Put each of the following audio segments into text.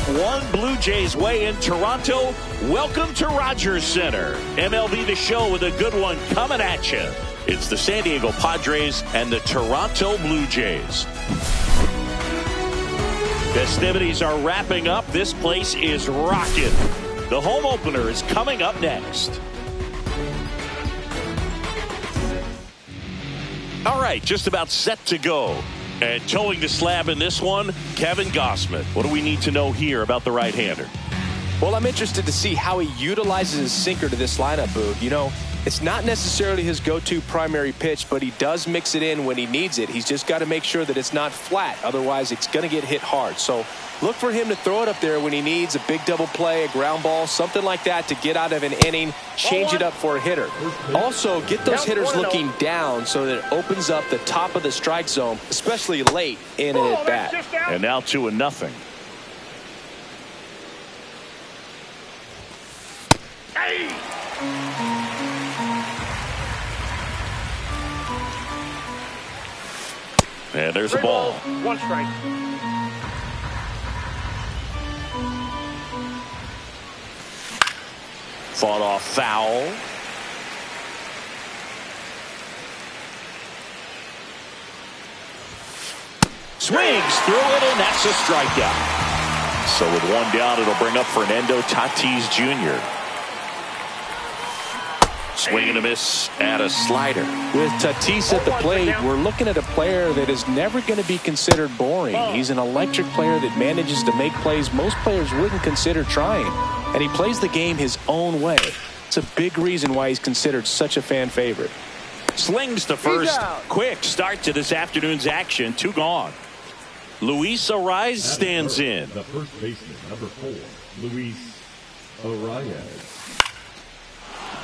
one Blue Jays way in Toronto. Welcome to Rogers Center. MLB The Show with a good one coming at you. It's the San Diego Padres and the Toronto Blue Jays. Festivities are wrapping up. This place is rocking. The home opener is coming up next. All right, just about set to go. And towing the slab in this one, Kevin Gossman. What do we need to know here about the right-hander? Well, I'm interested to see how he utilizes his sinker to this lineup, Boog. You know, it's not necessarily his go-to primary pitch, but he does mix it in when he needs it. He's just got to make sure that it's not flat. Otherwise, it's going to get hit hard. So look for him to throw it up there when he needs a big double play, a ground ball, something like that to get out of an inning, change it up for a hitter. Also, get those hitters looking down so that it opens up the top of the strike zone, especially late in an at-bat. And now 2-0. And there's a ball. One strike. Fought off foul. Swings through it, and that's a strikeout. So with one down, it'll bring up Fernando Tatis Jr. Swing and a miss at a slider. With Tatis at the plate, we're looking at a player that is never going to be considered boring. He's an electric player that manages to make plays most players wouldn't consider trying. And he plays the game his own way. It's a big reason why he's considered such a fan favorite. Slings to first. Quick start to this afternoon's action. 2 gone. Luis Arias stands in. The first baseman, number 4, Luis Arias.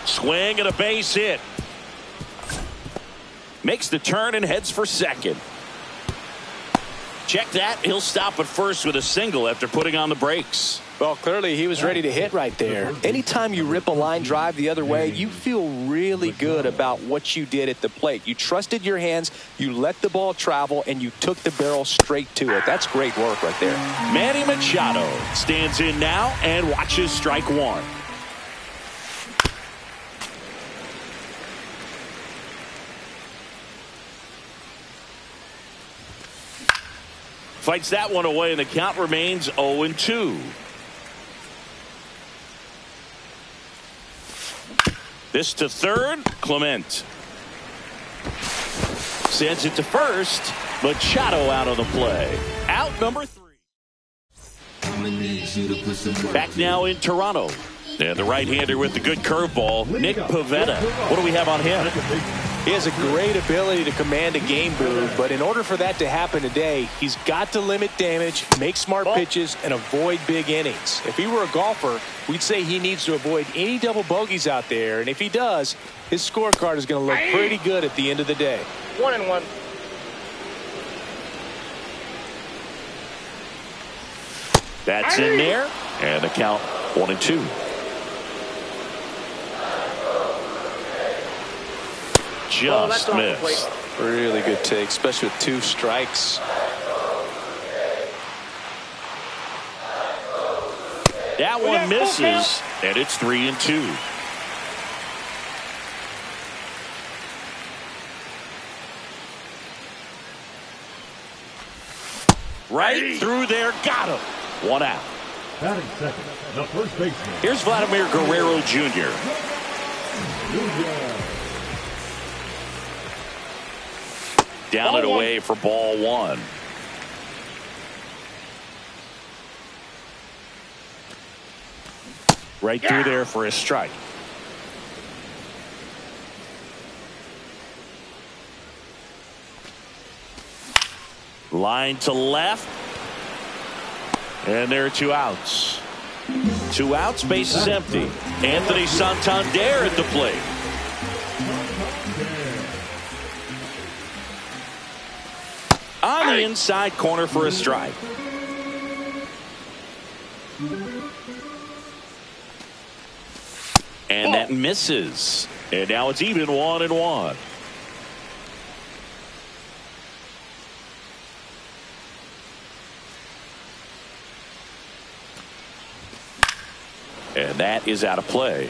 Swing and a base hit. Makes the turn and heads for second. Check that. He'll stop at first with a single after putting on the brakes. Well, clearly he was ready to hit right there. Anytime you rip a line drive the other way, you feel really good about what you did at the plate. You trusted your hands, you let the ball travel, and you took the barrel straight to it. That's great work right there. Manny Machado stands in now and watches strike one. Fights that one away, and the count remains 0-2. This to third. Clement sends it to first. Machado out of the play. Out number 3. Back now in Toronto. And the right-hander with the good curveball, Nick Pivetta. What do we have on him? He has a great ability to command a game, Boog, but in order for that to happen today, he's got to limit damage, make smart pitches, and avoid big innings. If he were a golfer, we'd say he needs to avoid any double bogeys out there, and if he does, his scorecard is going to look pretty good at the end of the day. 1-1. That's in there, and the count 1-2. Just missed. Really good take, especially with 2 strikes. That one misses, and it's 3-2. Right through there, got him. 1 out. Batting second, the first baseman. Here's Vladimir Guerrero Jr. Down and away for ball 1. Right through there for a strike. Line to left. And there are 2 outs. 2 outs, base is empty. Anthony Santander at the plate. On the inside corner for a strike. And that misses. And now it's even 1-1. And that is out of play.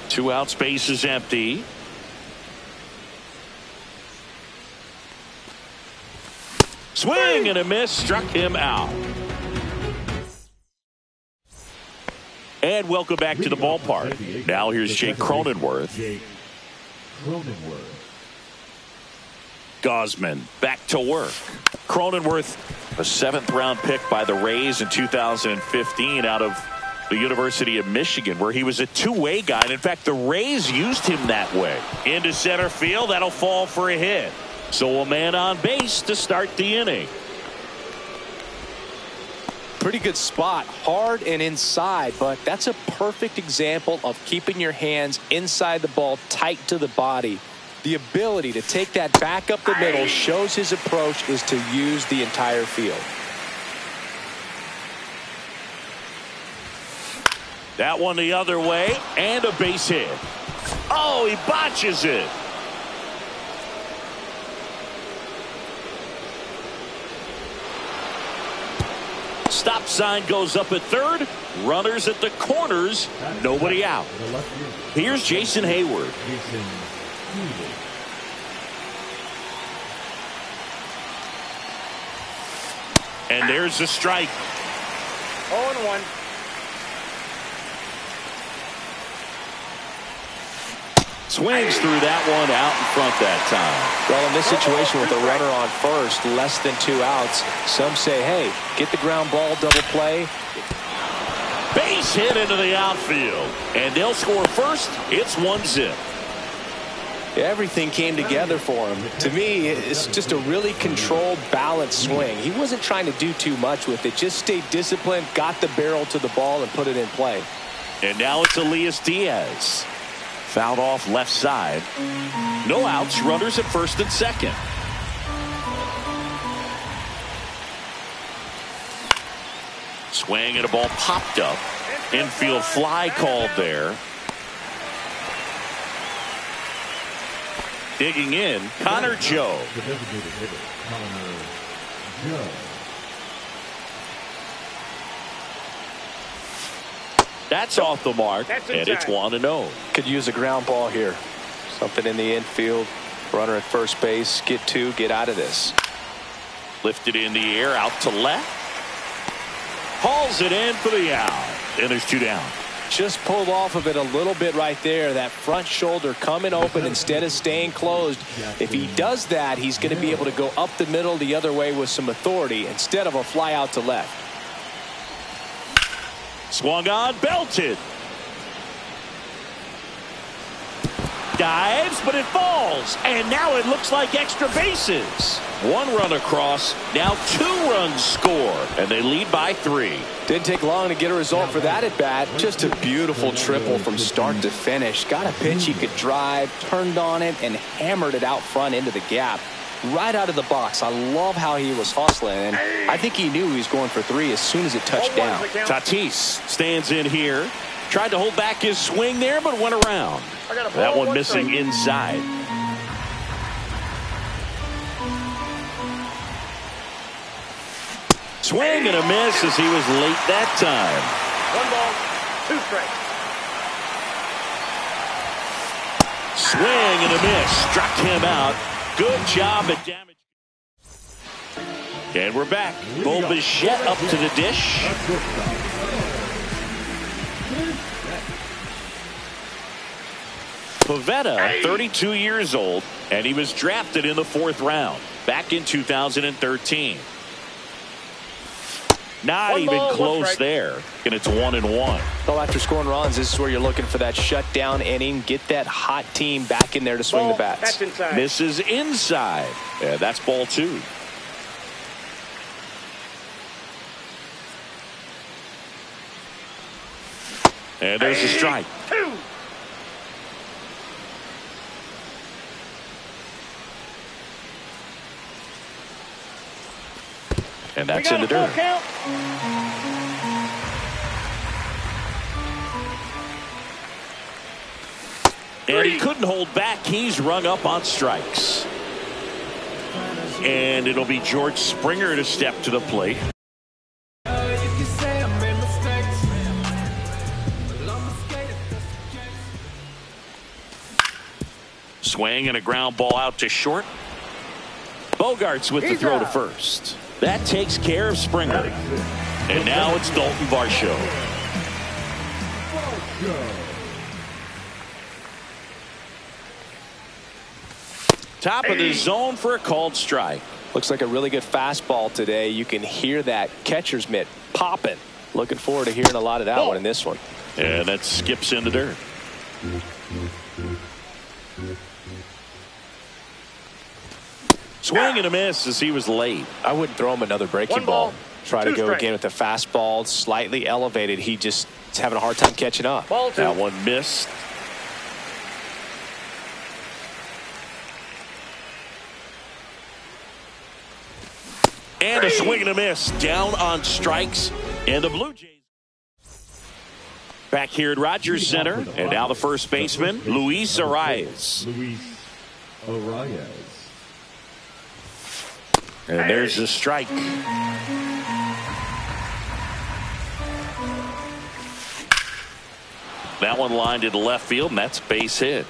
Two out, space is empty. Swing and a miss, struck him out. And welcome back to the ballpark. Now here's Jake Cronenworth. Gosman back to work. Cronenworth, a 7th-round pick by the Rays in 2015 out of the University of Michigan, where he was a two-way guy. And in fact, the Rays used him that way. Into center field, that'll fall for a hit. So a man on base to start the inning. Pretty good spot, hard and inside, but that's a perfect example of keeping your hands inside the ball, tight to the body. The ability to take that back up the middle shows his approach is to use the entire field. That one the other way, and a base hit. Oh, he botches it. Stop sign goes up at third. Runners at the corners. Nobody out. Here's Jason Hayward. And there's the strike. 0-1. Swings through that one out in front that time. Well, in this situation with a runner on first, less than 2 outs, some say, hey, get the ground ball, double play. Base hit into the outfield. And they'll score first. It's 1-0. Everything came together for him. To me, it's just a really controlled, balanced swing. He wasn't trying to do too much with it. Just stayed disciplined, got the barrel to the ball, and put it in play. And now it's Elias Diaz. Fouled off left side. No outs. Runners at first and second. Swing and a ball popped up. Infield fly called there. Digging in, Connor Joe. That's off the mark, and it's 1-0. Could use a ground ball here. Something in the infield. Runner at first base. Get 2, get out of this. Lifted in the air, out to left. Hauls it in for the out. And there's 2 down. Just pulled off of it a little bit right there. That front shoulder coming open instead of staying closed. If he does that, he's going to be able to go up the middle the other way with some authority instead of a fly out to left. Swung on, belted. Dives, but it falls. And now it looks like extra bases. 1 run across, now 2 runs score. And they lead by 3. Didn't take long to get a result for that at bat. Just a beautiful triple from start to finish. Got a pitch he could drive, turned on it, and hammered it out front into the gap. Right out of the box. I love how he was hustling, and I think he knew he was going for 3 as soon as it touched down. Tatis stands in here. Tried to hold back his swing there, but went around. That one missing inside. Swing and a miss as he was late that time. 1 ball, 2 strikes. Swing and a miss. Struck him out. Good job at damage. And we're back. Bo Bichette up to the dish. Pivetta, 32 years old, and he was drafted in the 4th round back in 2013. Not even close there. And it's 1-1. Well, after scoring runs, this is where you're looking for that shutdown inning. Get that hot team back in there to swing the bats. That's inside. Misses inside. Yeah, that's ball 2. And there's a strike. 2. And that's in the dirt. Count. And he couldn't hold back. He's rung up on strikes. and it'll be George Springer to step to the plate. Swing and a ground ball out to short. Bogarts with the throw to first. That takes care of Springer. And now it's Dalton Varsho. Top of the zone for a called strike. Looks like a really good fastball today. You can hear that catcher's mitt popping. Looking forward to hearing a lot of that one in this one. And that skips in the dirt. Swing and a miss as he was late. I wouldn't throw him another breaking ball. Try to go again with the fastball, slightly elevated. He just is having a hard time catching up. That one missed. And a swing and a miss. Down on strikes. And the Blue Jays back here at Rogers Center. And now the first baseman, Luis Arias. Luis Arias. And there's the strike. That one lined into left field, and that's base hit.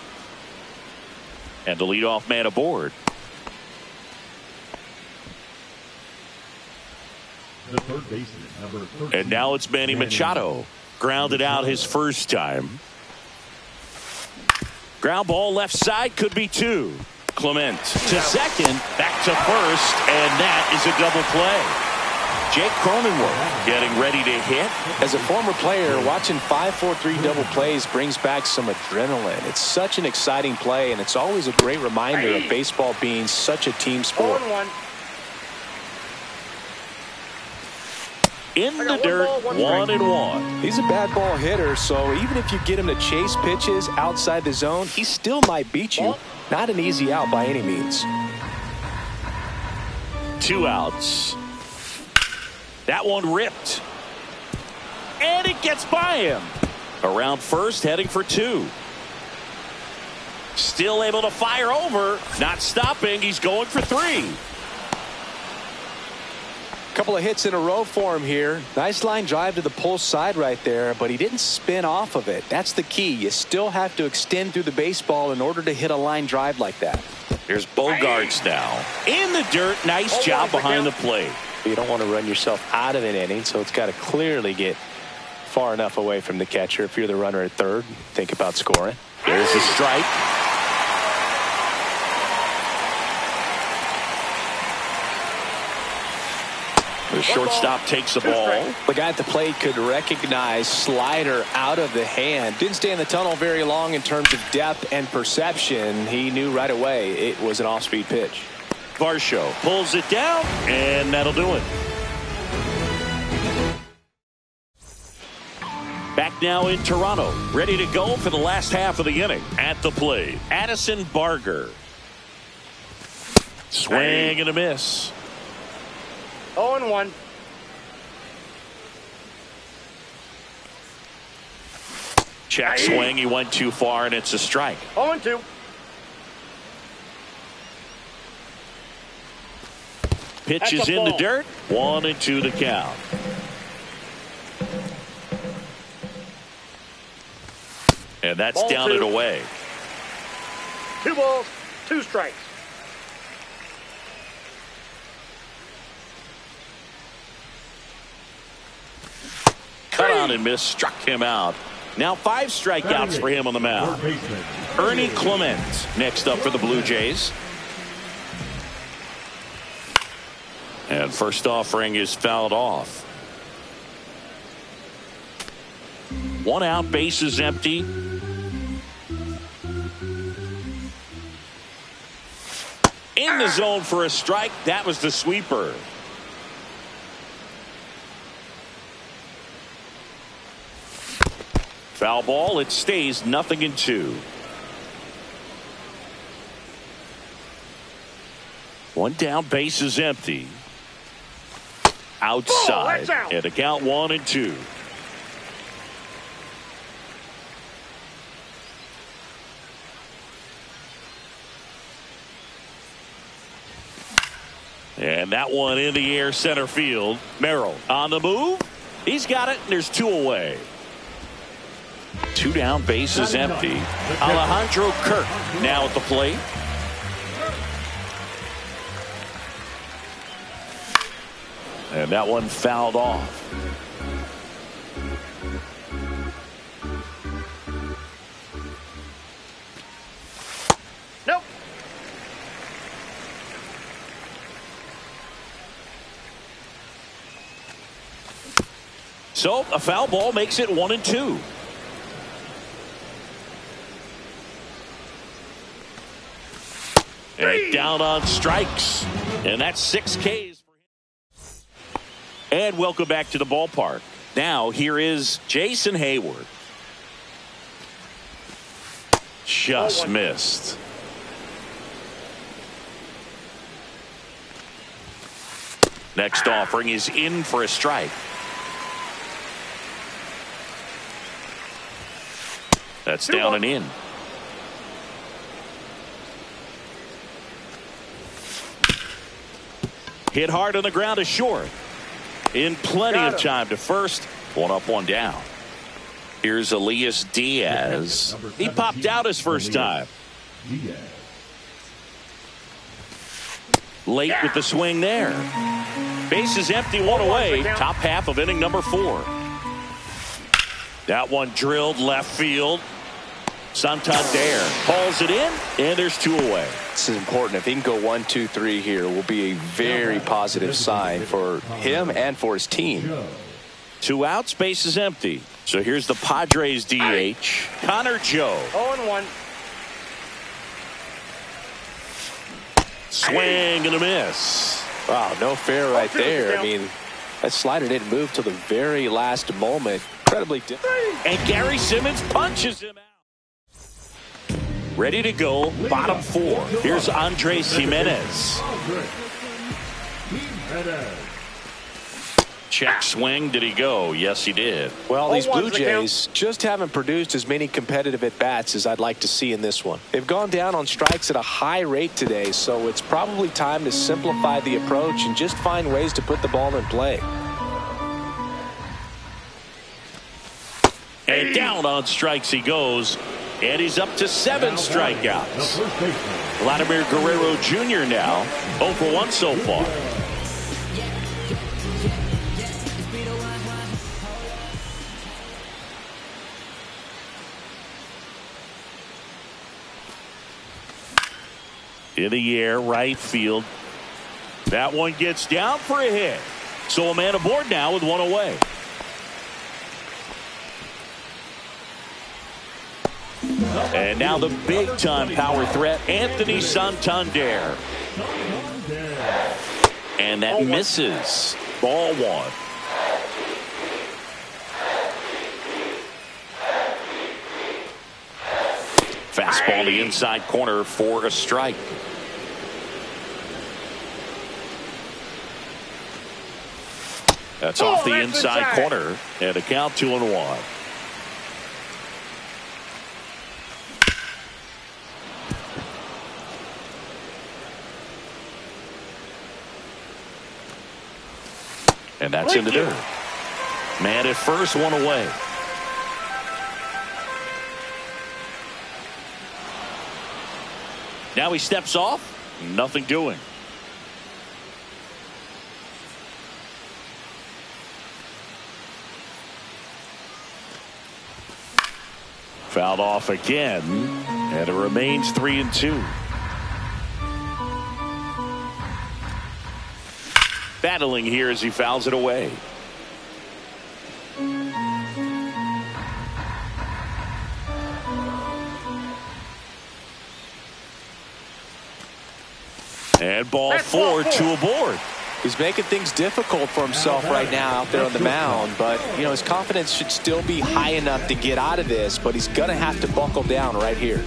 And the leadoff man aboard. The third baseman, number 13. And now it's Manny Machado. Grounded out his first time. Ground ball left side, could be two. Clement to second, back to first, and that is a double play. Jake Cronenworth getting ready to hit. As a former player, watching 5-4-3 double plays brings back some adrenaline. It's such an exciting play, and it's always a great reminder of baseball being such a team sport. In the dirt, 1-1. He's a bad ball hitter, so even if you get him to chase pitches outside the zone, he still might beat you. Not an easy out by any means. 2 outs. That one ripped. And it gets by him. Around first, heading for 2. Still able to fire over. Not stopping. He's going for 3. Couple of hits in a row for him here. Nice line drive to the pull side right there, but he didn't spin off of it. That's the key. You still have to extend through the baseball in order to hit a line drive like that. Here's Bogarts now. In the dirt. Nice job behind the plate. You don't want to run yourself out of an inning, so it's got to clearly get far enough away from the catcher. If you're the runner at third, think about scoring. There's the strike. The shortstop takes the ball. The guy at the plate could recognize slider out of the hand. Didn't stay in the tunnel very long in terms of depth and perception. He knew right away it was an off-speed pitch. Varsho pulls it down, and that'll do it. Back now in Toronto, ready to go for the last half of the inning. At the plate, Addison Barger. Swing and a miss. 0-1. Check swing. He went too far, and it's a strike. 0-2. Pitch is in the dirt. 1-2 the count. And that's Ball down 2. and away. 2 balls, 2 strikes. Cut on and miss, struck him out. Now 5 strikeouts for him on the mound. Ernie Clement next up for the Blue Jays. And first offering is fouled off. 1 out, base is empty. In the zone for a strike. That was the sweeper. Foul ball. It stays 0-2. 1 down, base is empty. Outside. Out. And a count 1-2. And that one in the air center field. Merrill on the move. He's got it, and there's 2 away. 2 down, bases empty. Alejandro Kirk now at the plate. And that one fouled off. Nope. So a foul ball makes it 1-2. And down on strikes. And that's 6 Ks. And welcome back to the ballpark. Now here is Jason Hayward. Just missed. Next offering is in for a strike. That's down and in. Hit hard on the ground to short. In plenty of time to first. 1 up, 1 down. Here's Elias Diaz. He popped out his first time. Late with the swing there. Base is empty, 1 away. Top half of inning number 4. That one drilled left field. Santander calls it in, and there's 2 away. This is important. If he can go 1, 2, 3 here, will be a very positive sign for him and for his team. 2 outs, base is empty. So here's the Padres DH, Connor Joe. 0-1. Swing and a miss. Wow, no fair right there. I mean, that slider didn't move till the very last moment. Incredibly different. And Gary Simmons punches him out. Ready to go, bottom 4. Here's Andres Jimenez. Check swing. Did he go? Yes, he did. Well, these Blue Jays just haven't produced as many competitive at-bats as I'd like to see in this one. They've gone down on strikes at a high rate today, so it's probably time to simplify the approach and just find ways to put the ball in play. And down on strikes he goes. And he's up to 7 strikeouts. Vladimir Guerrero Jr. now 0 for 1 so far. In the air, right field. That one gets down for a hit. So a man aboard now with 1 away. And now the big-time power threat, Anthony Santander. And that misses. Ball 1. Fastball to the inside corner for a strike. That's off the inside corner, and a count 2-1. And that's in the dirt. Man at first, 1 away. Now he steps off. Nothing doing. Fouled off again. And it remains 3-2. Battling here as he fouls it away. And ball 4, 2 aboard. He's making things difficult for himself right now out there on the mound, but you know his confidence should still be high enough to get out of this, but he's gonna have to buckle down right here.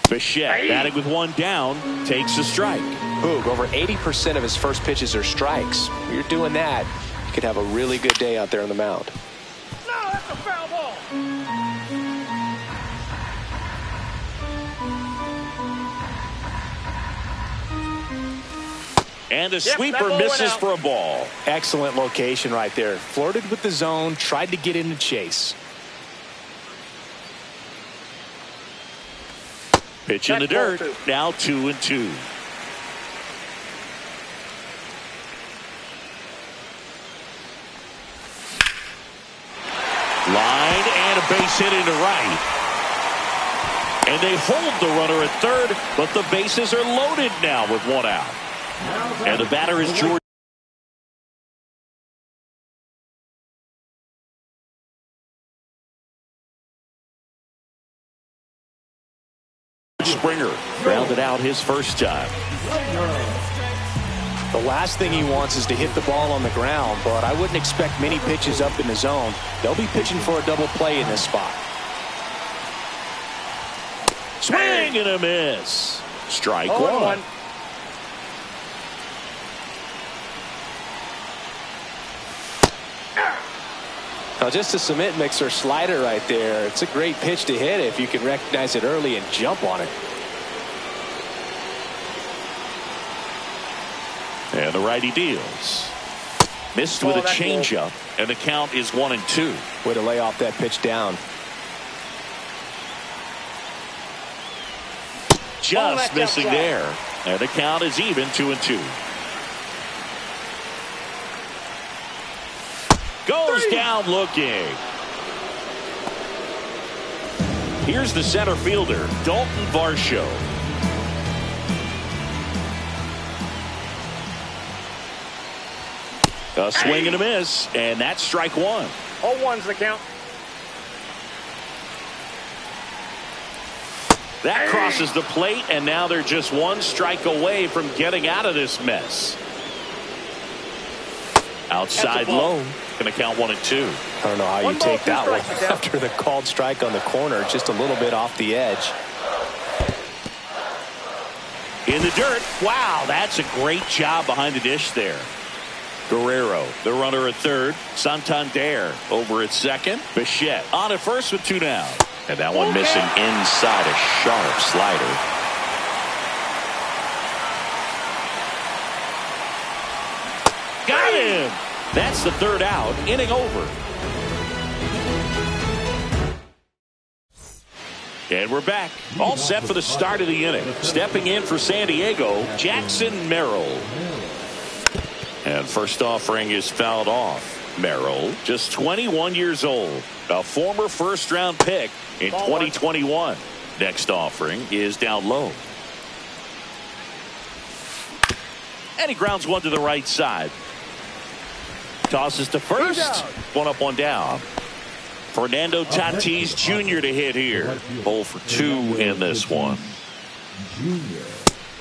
Bichette batting with 1 down, takes a strike. Boog, over 80% of his first pitches are strikes. When you're doing that, you could have a really good day out there on the mound. No, that's a foul ball. And a sweeper misses for a ball. Excellent location right there. Flirted with the zone, tried to get in the chase. Pitch in the dirt. Now 2-2. Line and a base hit into right. And they hold the runner at third, but the bases are loaded now with one out. And the batter is George Springer. Grounded out his first time. The last thing he wants is to hit the ball on the ground, but I wouldn't expect many pitches up in the zone. They'll be pitching for a double play in this spot. Swing and a miss. Strike one. Now just a cement mixer slider right there. It's a great pitch to hit if you can recognize it early and jump on it. And the righty deals. Missed with a changeup, and the count is 1-2. Way to lay off that pitch down. Just missing there. And the count is even 2-2. Goes down looking. Here's the center fielder, Dalton Varsho. A swing and a miss, and that's strike one. 0-1's the count. That crosses the plate, and now they're just one strike away from getting out of this mess. Outside low. Going to count 1-2. I don't know how you take that one after the called strike on the corner, just a little bit off the edge. In the dirt. Wow, that's a great job behind the dish there. Guerrero, the runner at third. Santander over at second. Bichette on at first with two down. And that one missing inside a sharp slider. Got him. That's the third out. Inning over. And we're back. All set for the start of the inning. Stepping in for San Diego, Jackson Merrill. And first offering is fouled off. Merrill, just 21 years old. A former first-round pick in 2021. Next offering is down low. And he grounds one to the right side. Tosses to first. One up, one down. Fernando Tatis Jr. to hit here. 0 for 2 in this one.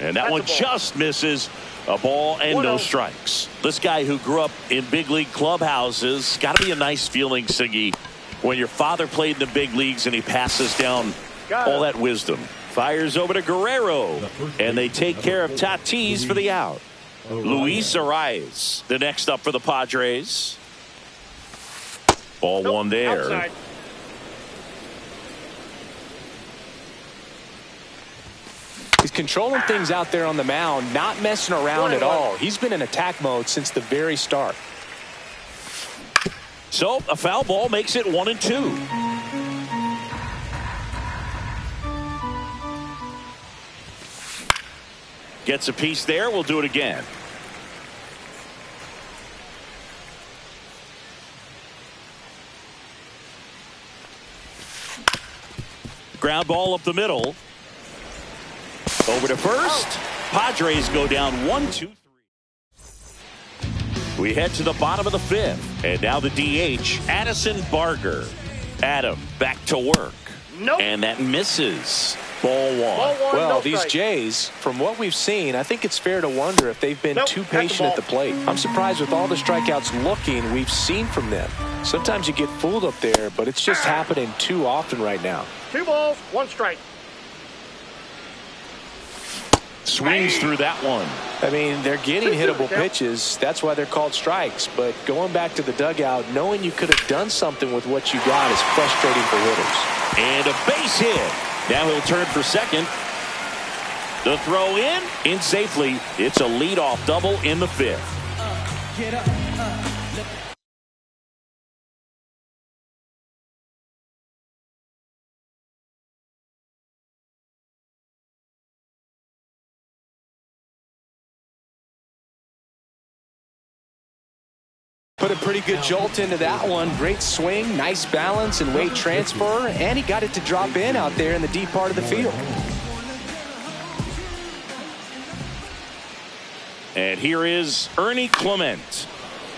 And that one just misses. A ball and no strikes. This guy who grew up in big league clubhouses, got to be a nice feeling, Siggy, when your father played in the big leagues and he passes down all that wisdom. Fires over to Guerrero, and they take care of Tatis for the out. Luis Arias, the next up for the Padres. Ball one there. Outside. He's controlling things out there on the mound, not messing around at all. He's been in attack mode since the very start. So a foul ball makes it 1-2. Gets a piece there. We'll do it again. Ground ball up the middle. Over to first. Padres go down 1-2-3. We head to the bottom of the fifth. And now the DH, Addison Barger. Adam back to work. Nope. And that misses. Ball one. Well, these Jays, from what we've seen, I think it's fair to wonder if they've been too patient at the plate. I'm surprised with all the strikeouts looking we've seen from them. Sometimes you get fooled up there, but it's just happening too often right now. 2 balls, 1 strike. Swings through that one. I mean, they're getting hittable pitches. That's why they're called strikes. But going back to the dugout, knowing you could have done something with what you got is frustrating for hitters. And a base hit. Now he'll turn for second. The throw in safely. It's a leadoff double in the fifth. Get up, Put a pretty good jolt into that one. Great swing, nice balance and weight transfer, and he got it to drop in out there in the deep part of the field. And here is Ernie Clement.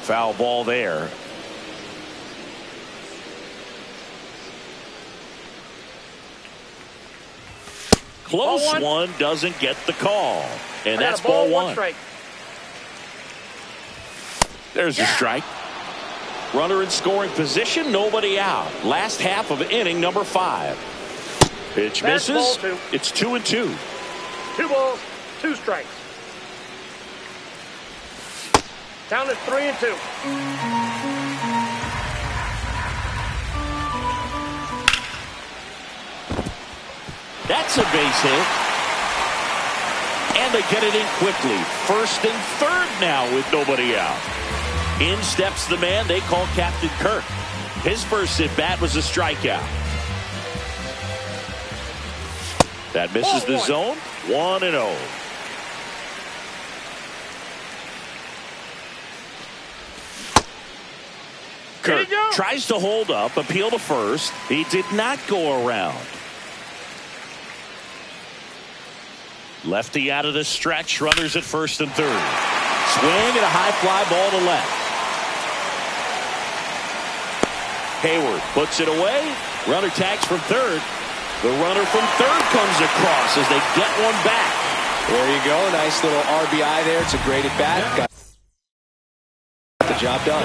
Foul ball there. Close one doesn't get the call. And that's ball one. Strike. There's a strike. Runner in scoring position, nobody out. Last half of inning number 5. Pitch misses. It's 2-2. 2 balls, 2 strikes. Down to 3-2. That's a base hit. And they get it in quickly. First and third now with nobody out. In steps the man they call Captain Kirk. His first at bat was a strikeout. That misses the zone. 1-0. Kirk tries to hold up, appeal to first. He did not go around. Lefty out of the stretch. Runners at first and third. Swing and a high fly ball to left. Hayward puts it away. Runner tags from third. The runner from third comes across as they get one back. There you go. Nice little RBI there. It's a great at bat. Got the job done.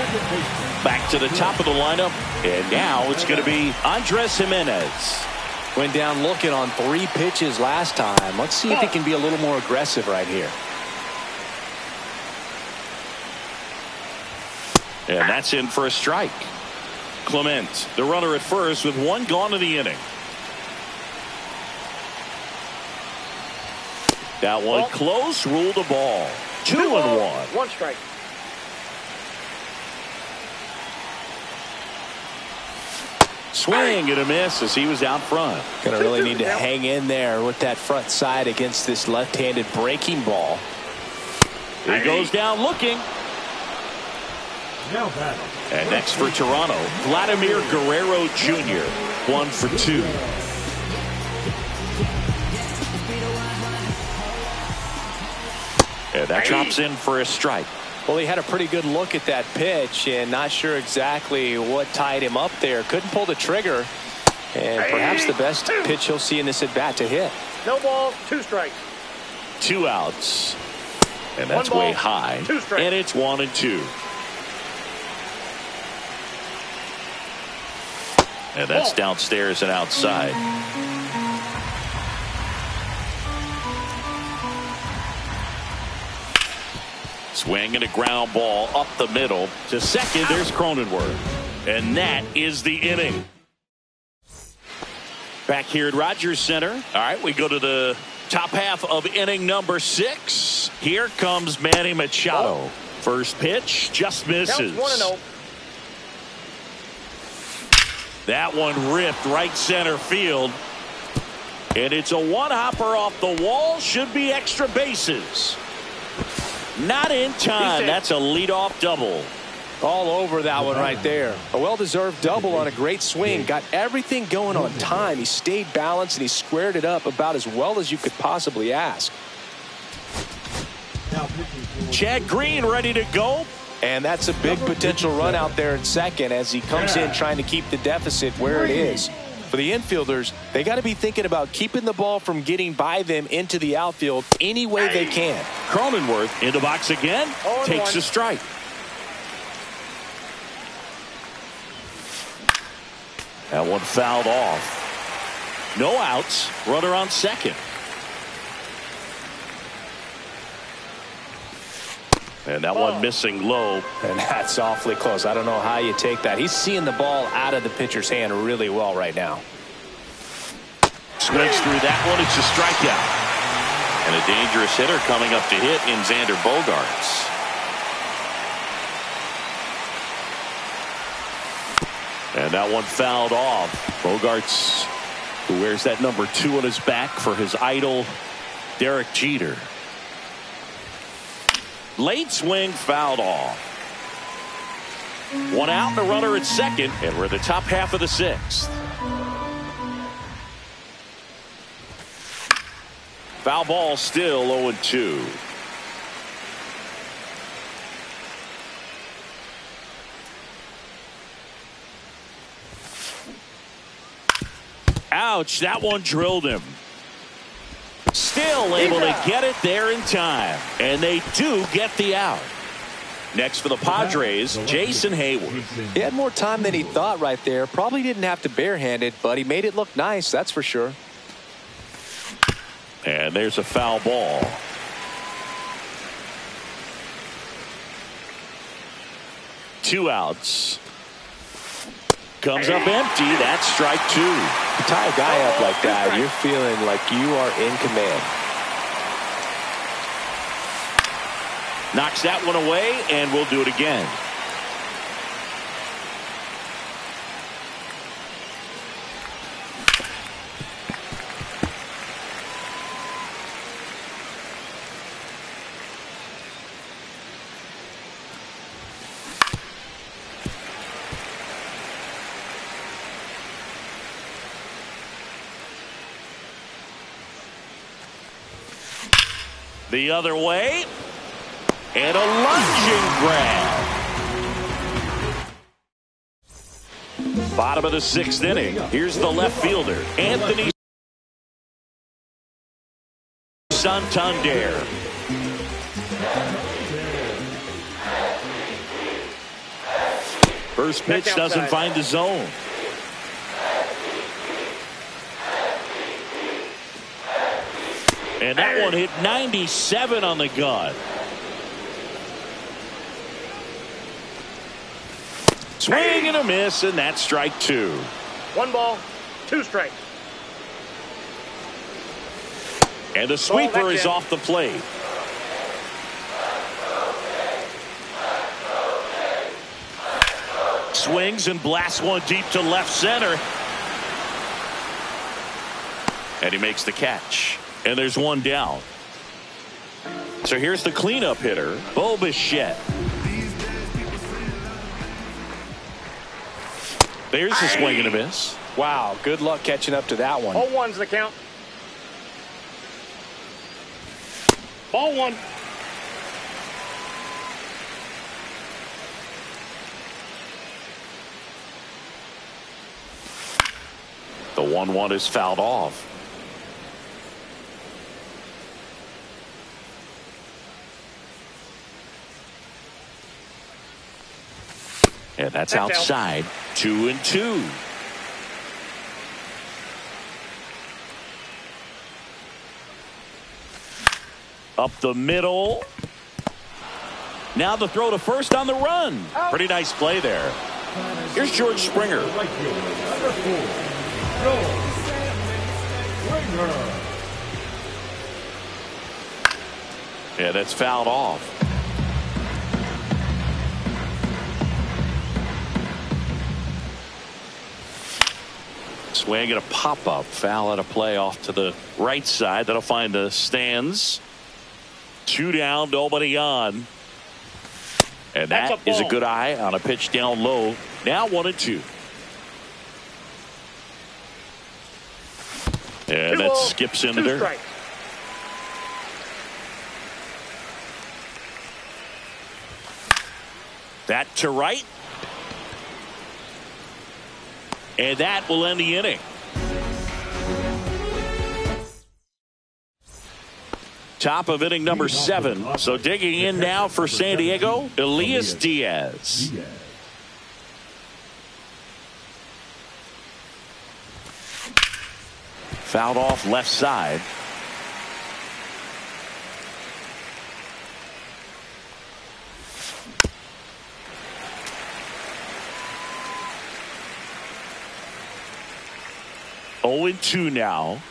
Back to the top of the lineup. And now it's going to be Andres Jimenez. Went down looking on 3 pitches last time. Let's see if he can be a little more aggressive right here. And that's in for a strike. Clement, the runner at first with 1 gone in the inning. That one close, ruled a ball. 2-1. 1 strike. Swing and a miss as he was out front. Gonna really need to hang in there with that front side against this left-handed breaking ball. He goes down looking. Now batting. And next for Toronto, Vladimir Guerrero Jr. 1 for 2. And that drops in for a strike. Well, he had a pretty good look at that pitch and not sure exactly what tied him up there. Couldn't pull the trigger. And perhaps the best pitch he'll see in this at bat to hit. No balls, 2 strikes. 2 outs. And that's way high. 2 strikes. And it's 1-2. And that's downstairs and outside. Swing and a ground ball up the middle. To second, there's Cronenworth. And that is the inning. Back here at Rogers Center. All right, we go to the top half of inning number 6. Here comes Manny Machado. First pitch just misses. 1-0. That one ripped right center field. And it's a one-hopper off the wall. Should be extra bases. Not in time. That's a leadoff double. All over that one right there. A well-deserved double on a great swing. Got everything going on time. He stayed balanced and he squared it up about as well as you could possibly ask. Chad Green ready to go. And that's a big potential run out there in second as he comes in trying to keep the deficit where it is. For the infielders, they got to be thinking about keeping the ball from getting by them into the outfield any way they can. Cronenworth in the box again. Takes a strike. That one fouled off. No outs. Runner on second. And that one missing low. And that's awfully close. I don't know how you take that. He's seeing the ball out of the pitcher's hand really well right now. Swings through that one. It's a strikeout. And a dangerous hitter coming up to hit in Xander Bogaerts. And that one fouled off. Bogaerts, who wears that number 2 on his back for his idol, Derek Jeter. Late swing, fouled off. 1 out and a runner at second, and we're in the top half of the 6th. Foul ball, still 0-2. Ouch, that one drilled him. Still able to get it there in time. And they do get the out. Next for the Padres, Jason Hayward. He had more time than he thought right there. Probably didn't have to barehand it, but he made it look nice, that's for sure. And there's a foul ball. Two outs. Comes up empty. That's strike 2. You tie a guy up like that, you're feeling like you are in command. Knocks that one away, and we'll do it again. The other way. And a lunging grab. Bottom of the 6th inning. Here's the left fielder, Anthony Santander. First pitch doesn't find the zone. And that one hit 97 on the gun. Swing and a miss, and that's strike 2. 1 ball, 2 strikes. And the sweeper is off the plate. Swings and blasts one deep to left center. And he makes the catch. And there's one down. So here's the cleanup hitter, Bo Bichette. There's a swing and a miss. Wow, good luck catching up to that one. 0-1's the count. Ball 1. The 1-1 is fouled off. And that's outside. 2-2. Up the middle. Now the throw to first on the run. Pretty nice play there. Here's George Springer. Yeah, that's fouled off. Swing and a pop-up. Foul at a play off to the right side. That'll find the stands. 2 down, nobody on. And that is a good eye on a pitch down low. Now 1-2. And that skips into there. Strikes. That to right. And that will end the inning. Top of inning number 7. So digging in now for San Diego, Elias Diaz. Fouled off left side. 0-2 now.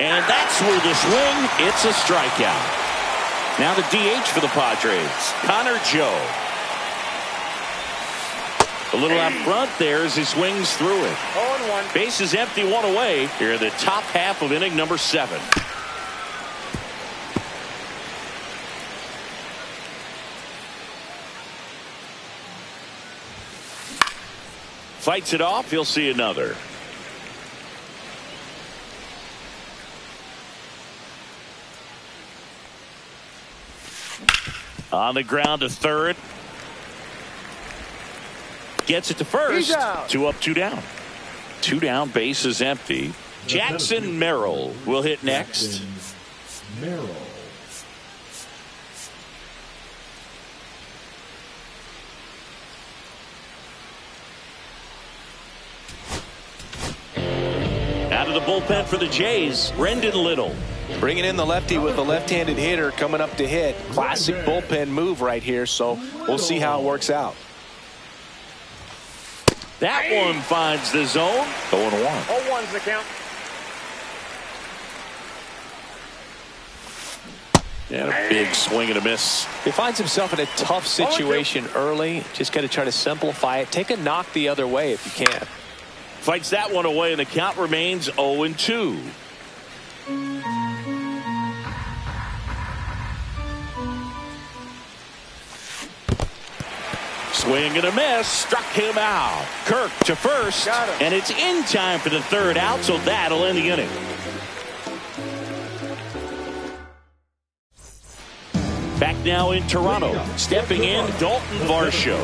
And that's where the swing. It's a strikeout. Now the DH for the Padres, Connor Joe. A little out front there as he swings through it. 0-1. Base is empty, one away. Here in the top half of inning number 7. Fights it off. He'll see another. On the ground to third. Gets it to first. 2 up, 2 down. 2 down, base is empty. Jackson Merrill will hit next. Merrill. Out of the bullpen for the Jays, Brendan Little. Bringing in the lefty with the left-handed hitter coming up to hit. Classic bullpen move right here, so we'll see how it works out. That one finds the zone. 0-1. 0-1's the count. And a big swing and a miss. He finds himself in a tough situation early. Just got to try to simplify it. Take a knock the other way if you can. Fights that one away, and the count remains 0-2. Swing and a miss, struck him out. Kirk to first, and it's in time for the third out, so that'll end the inning. Back now in Toronto, stepping in Dalton Varsho.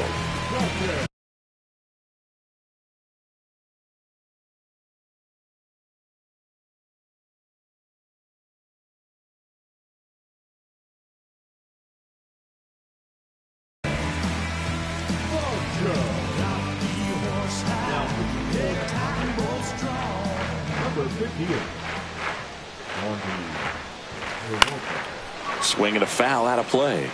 Swing and a foul out of play.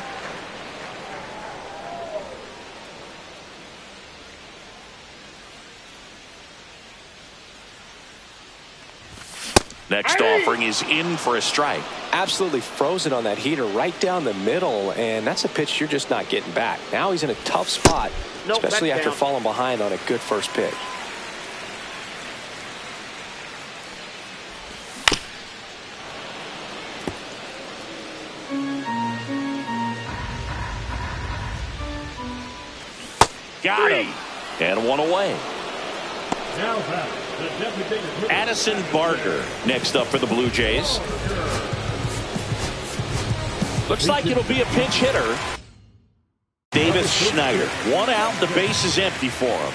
Next offering is in for a strike. Absolutely frozen on that heater right down the middle, and that's a pitch you're just not getting back. Now he's in a tough spot, especially after falling behind on a good first pitch. Got him. And one away. Now back, the designated hitter. Addison Barker next up for the Blue Jays. Looks like it'll be a pinch hitter. Davis Schneider. 1 out. The base is empty for him.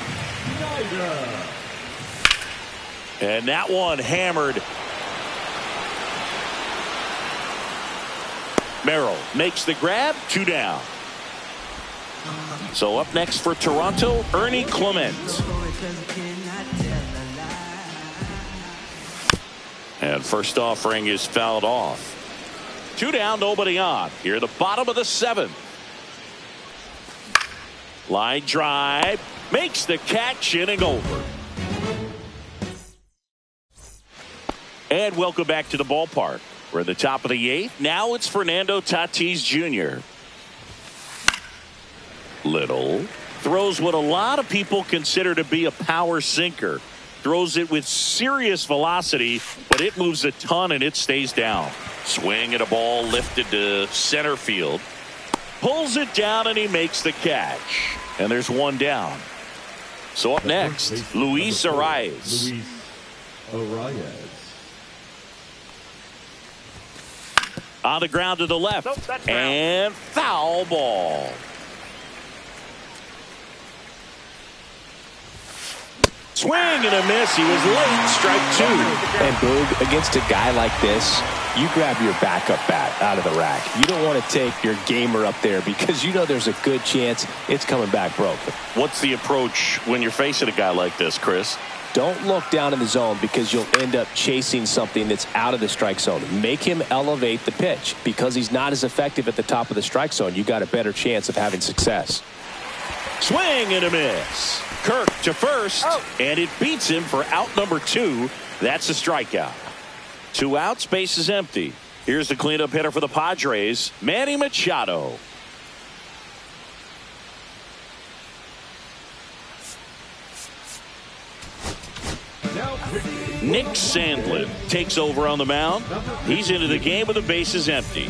And that one hammered. Merrill makes the grab. 2 down. So up next for Toronto, Ernie Clement. And first offering is fouled off. 2 down, nobody on. Here at the bottom of the 7th. Line drive. Makes the catch, inning over. And welcome back to the ballpark. We're at the top of the 8th. Now it's Fernando Tatis Jr. Little throws what a lot of people consider to be a power sinker. Throws it with serious velocity, but it moves a ton and it stays down. Swing and a ball lifted to center field. Pulls it down and he makes the catch. And there's 1 down. So up next, Luis Arias. Luis Arias. On the ground to the left. And foul ball. Swing and a miss. He was late. Strike 2. And Boog, against a guy like this, you grab your backup bat out of the rack. You don't want to take your gamer up there because you know there's a good chance it's coming back broken. What's the approach when you're facing a guy like this, Chris? Don't look down in the zone because you'll end up chasing something that's out of the strike zone. Make him elevate the pitch. Because he's not as effective at the top of the strike zone, you got a better chance of having success. Swing and a miss. Kirk to first, and it beats him for out number 2. That's a strikeout. 2 outs, base is empty. Here's the cleanup hitter for the Padres, Manny Machado. Nick Sandlin takes over on the mound. He's into the game with the bases empty.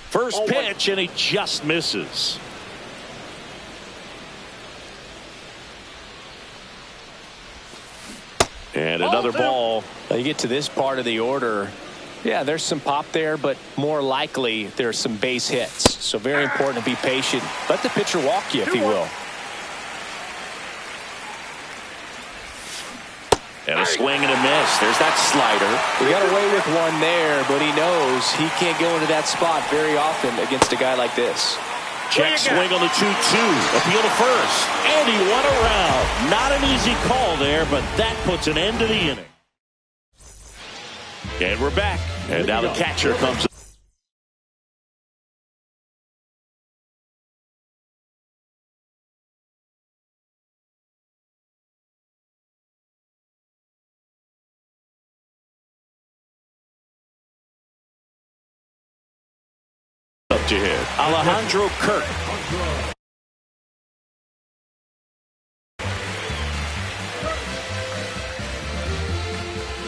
First pitch, and he just misses. And another ball. Now you get to this part of the order. Yeah, there's some pop there, but more likely there's some base hits. So very important to be patient. Let the pitcher walk you, if he will. And a swing and a miss. There's that slider. He got away with one there, but he knows he can't go into that spot very often against a guy like this. Check swing on the 2-2. Appeal to first. And he won around. Not an easy call there, but that puts an end to the inning. And we're back. And now the catcher comes up to hit. Alejandro Kirk.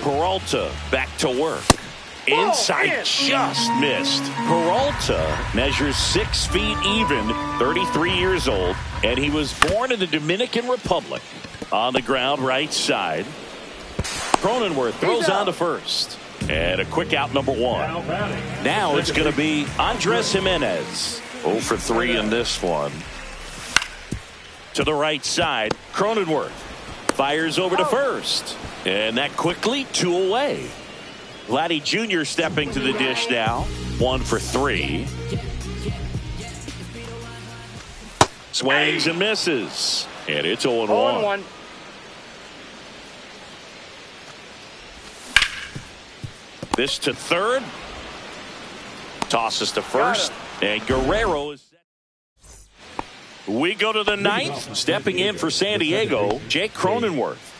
Peralta back to work. Inside just missed. Peralta measures 6 feet even, 33 years old, and he was born in the Dominican Republic. On the ground, right side. Cronenworth throws on to first. And a quick out, number 1. Now it's going to be Andres Jimenez. 0 for 3 in this one. To the right side, Cronenworth fires over to first. And that quickly 2 away. Vladdy Jr. stepping to the dish now. 1 for 3. Swings and misses. And it's 0-1. This to third. Tosses to first. And Guerrero is set. We go to the 9th. Stepping in for San Diego, Jake Cronenworth.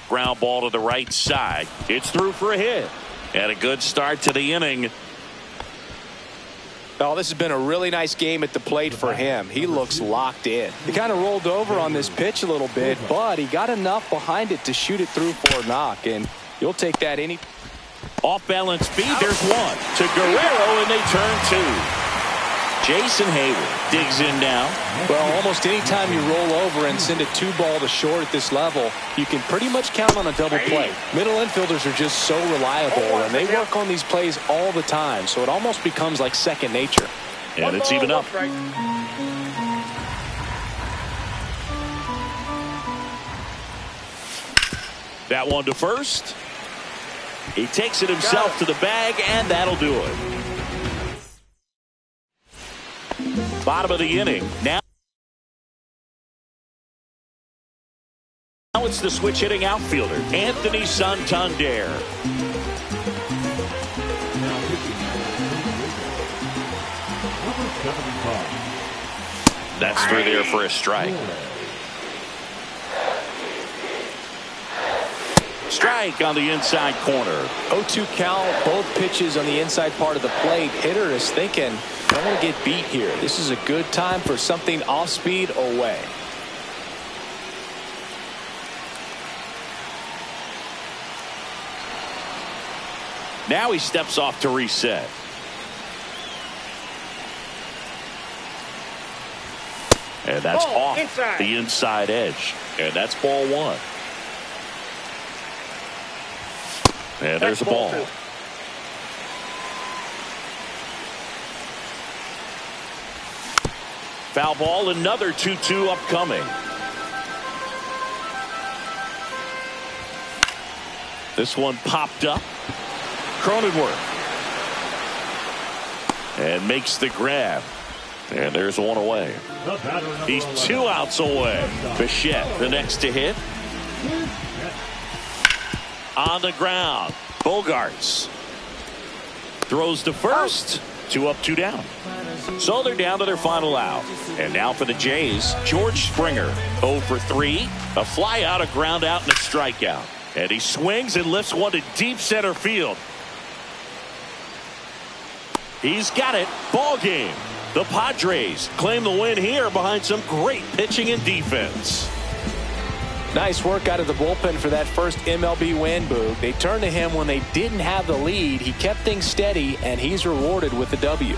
Ground ball to the right side. It's through for a hit. And a good start to the inning. Oh, this has been a really nice game at the plate for him. He looks locked in. He kind of rolled over on this pitch a little bit, but he got enough behind it to shoot it through for a knock, and you'll take that any. Off balance speed, there's 1 to Guerrero, and they turn 2. Jason Hayward digs in now. Well, almost any time you roll over and send a 2-ball to short at this level, you can pretty much count on a double play. Middle infielders are just so reliable, and they work on these plays all the time, so it almost becomes like second nature. And it's even up. That one to first. He takes it himself to the bag, and that'll do it. Bottom of the inning. Now it's the switch hitting outfielder, Anthony Santander. That's through there for a strike. Strike on the inside corner. 0-2 count, both pitches on the inside part of the plate. Hitter is thinking, I don't want to get beat here. This is a good time for something off speed away. Now he steps off to reset. And that's off the inside edge. And that's ball 1. And there's a ball. Foul ball, another 2-2 upcoming. This one popped up. Cronenworth. And makes the grab. And there's one away. He's 2 outs away. Bichette, the next to hit. On the ground. Bogarts throws to first. 2 up, 2 down. So they're down to their final out. And now for the Jays, George Springer. 0 for 3. A fly out, a ground out, and a strikeout. And he swings and lifts one to deep center field. He's got it. Ball game. The Padres claim the win here behind some great pitching and defense. Nice work out of the bullpen for that first MLB win, Boog. They turned to him when they didn't have the lead. He kept things steady, and he's rewarded with the W.